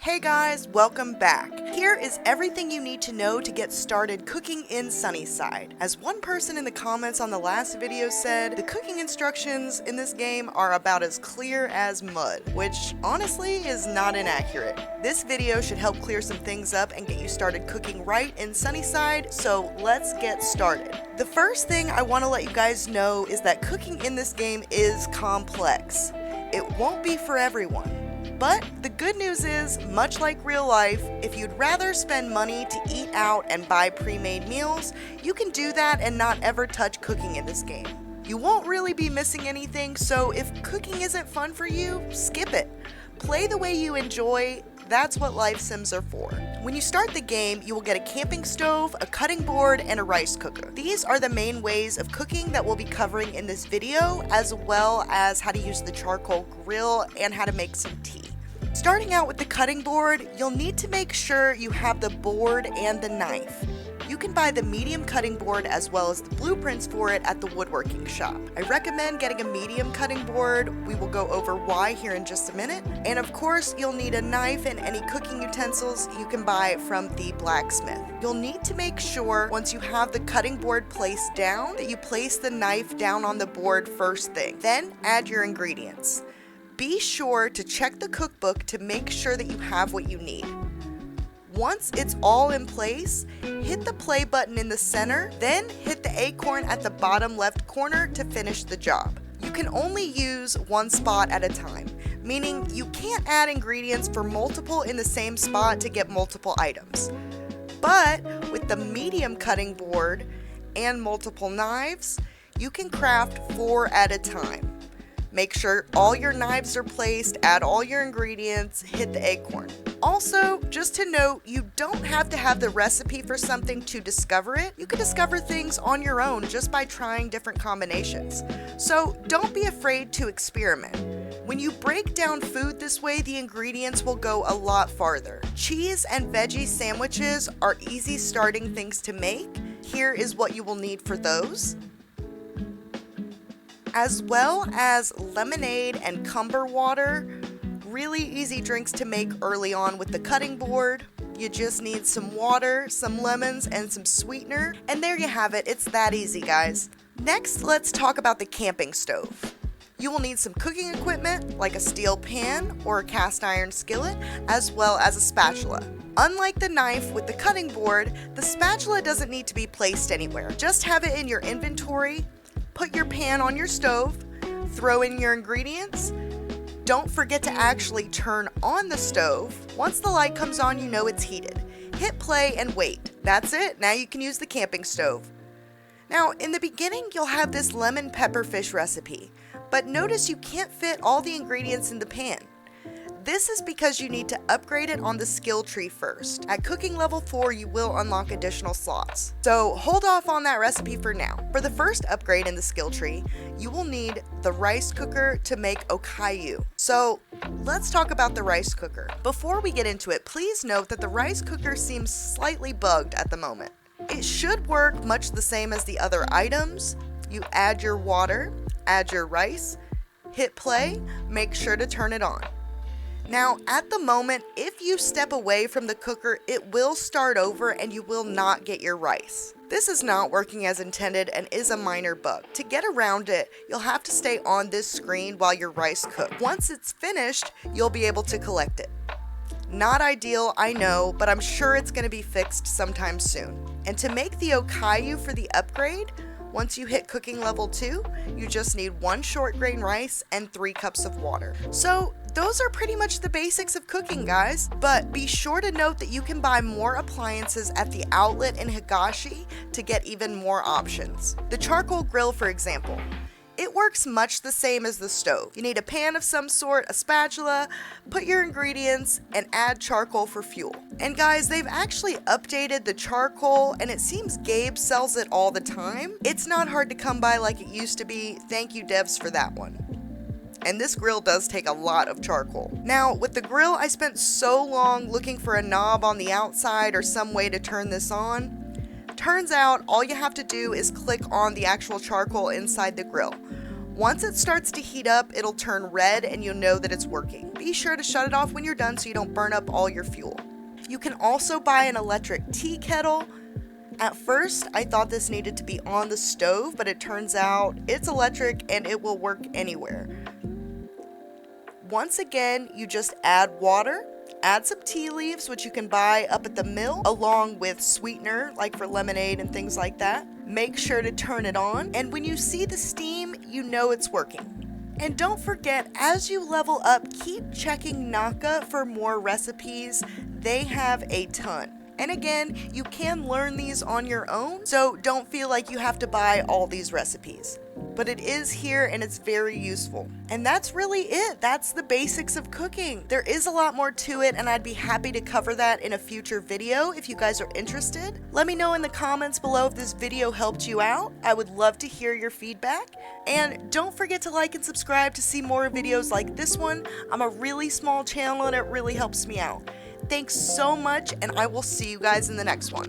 Hey guys, welcome back. Here is everything you need to know to get started cooking in SunnySide. As one person in the comments on the last video said, the cooking instructions in this game are about as clear as mud, which honestly is not inaccurate. This video should help clear some things up and get you started cooking right in SunnySide, so let's get started. The first thing I want to let you guys know is that cooking in this game is complex. It won't be for everyone. But the good news is, much like real life, if you'd rather spend money to eat out and buy pre-made meals, you can do that and not ever touch cooking in this game. You won't really be missing anything, so if cooking isn't fun for you, skip it. Play the way you enjoy, that's what life sims are for. When you start the game, you will get a camping stove, a cutting board, and a rice cooker. These are the main ways of cooking that we'll be covering in this video, as well as how to use the charcoal grill and how to make some tea. Starting out with the cutting board, you'll need to make sure you have the board and the knife. You can buy the medium cutting board as well as the blueprints for it at the woodworking shop. I recommend getting a medium cutting board. We will go over why here in just a minute. And of course, you'll need a knife and any cooking utensils you can buy from the blacksmith. You'll need to make sure once you have the cutting board placed down that you place the knife down on the board first thing. Then add your ingredients. Be sure to check the cookbook to make sure that you have what you need. Once it's all in place, hit the play button in the center, then hit the acorn at the bottom left corner to finish the job. You can only use one spot at a time, meaning you can't add ingredients for multiple in the same spot to get multiple items. But with the medium cutting board and multiple knives, you can craft 4 at a time. Make sure all your knives are placed, add all your ingredients, hit the acorn. Also, just to note, you don't have to have the recipe for something to discover it. You can discover things on your own just by trying different combinations. So don't be afraid to experiment. When you break down food this way, the ingredients will go a lot farther. Cheese and veggie sandwiches are easy starting things to make. Here is what you will need for those, as well as lemonade and cumber water. Really easy drinks to make early on with the cutting board. You just need some water, some lemons, and some sweetener, and there you have it. It's that easy, guys. Next, let's talk about the camping stove. You will need some cooking equipment like a steel pan or a cast iron skillet, as well as a spatula. Unlike the knife with the cutting board, the spatula doesn't need to be placed anywhere. Just have it in your inventory. Put your pan on your stove, throw in your ingredients. Don't forget to actually turn on the stove. Once the light comes on, you know it's heated. Hit play and wait. That's it. Now you can use the camping stove. Now, in the beginning, you'll have this lemon pepper fish recipe, but notice you can't fit all the ingredients in the pan. This is because you need to upgrade it on the skill tree first. At cooking level 4, you will unlock additional slots. So hold off on that recipe for now. For the first upgrade in the skill tree, you will need the rice cooker to make okayu. So let's talk about the rice cooker. Before we get into it, please note that the rice cooker seems slightly bugged at the moment. It should work much the same as the other items. You add your water, add your rice, hit play, make sure to turn it on. Now, at the moment, if you step away from the cooker, it will start over and you will not get your rice. This is not working as intended and is a minor bug. To get around it, you'll have to stay on this screen while your rice cooks. Once it's finished, you'll be able to collect it. Not ideal, I know, but I'm sure it's going to be fixed sometime soon. And to make the okayu for the upgrade, once you hit cooking level 2, you just need 1 short grain rice and 3 cups of water. So those are pretty much the basics of cooking, guys. But be sure to note that you can buy more appliances at the outlet in Higashi to get even more options. The charcoal grill, for example. It works much the same as the stove. You need a pan of some sort, a spatula, put your ingredients, and add charcoal for fuel. And guys, they've actually updated the charcoal, and it seems Gabe sells it all the time. It's not hard to come by like it used to be. Thank you, devs, for that one. And this grill does take a lot of charcoal. Now, with the grill, I spent so long looking for a knob on the outside or some way to turn this on. Turns out, all you have to do is click on the actual charcoal inside the grill. Once it starts to heat up, it'll turn red and you'll know that it's working. Be sure to shut it off when you're done so you don't burn up all your fuel. You can also buy an electric tea kettle. At first, I thought this needed to be on the stove, but it turns out it's electric and it will work anywhere. Once again, you just add water, add some tea leaves, which you can buy up at the mill, along with sweetener, like for lemonade and things like that. Make sure to turn it on, and when you see the steam, you know it's working. And don't forget, as you level up, keep checking Naka for more recipes. They have a ton. And again, you can learn these on your own, so don't feel like you have to buy all these recipes. But it is here and it's very useful. And that's really it. That's the basics of cooking. There is a lot more to it, and I'd be happy to cover that in a future video if you guys are interested. Let me know in the comments below if this video helped you out. I would love to hear your feedback. And don't forget to like and subscribe to see more videos like this one. I'm a really small channel and it really helps me out. Thanks so much, and I will see you guys in the next one.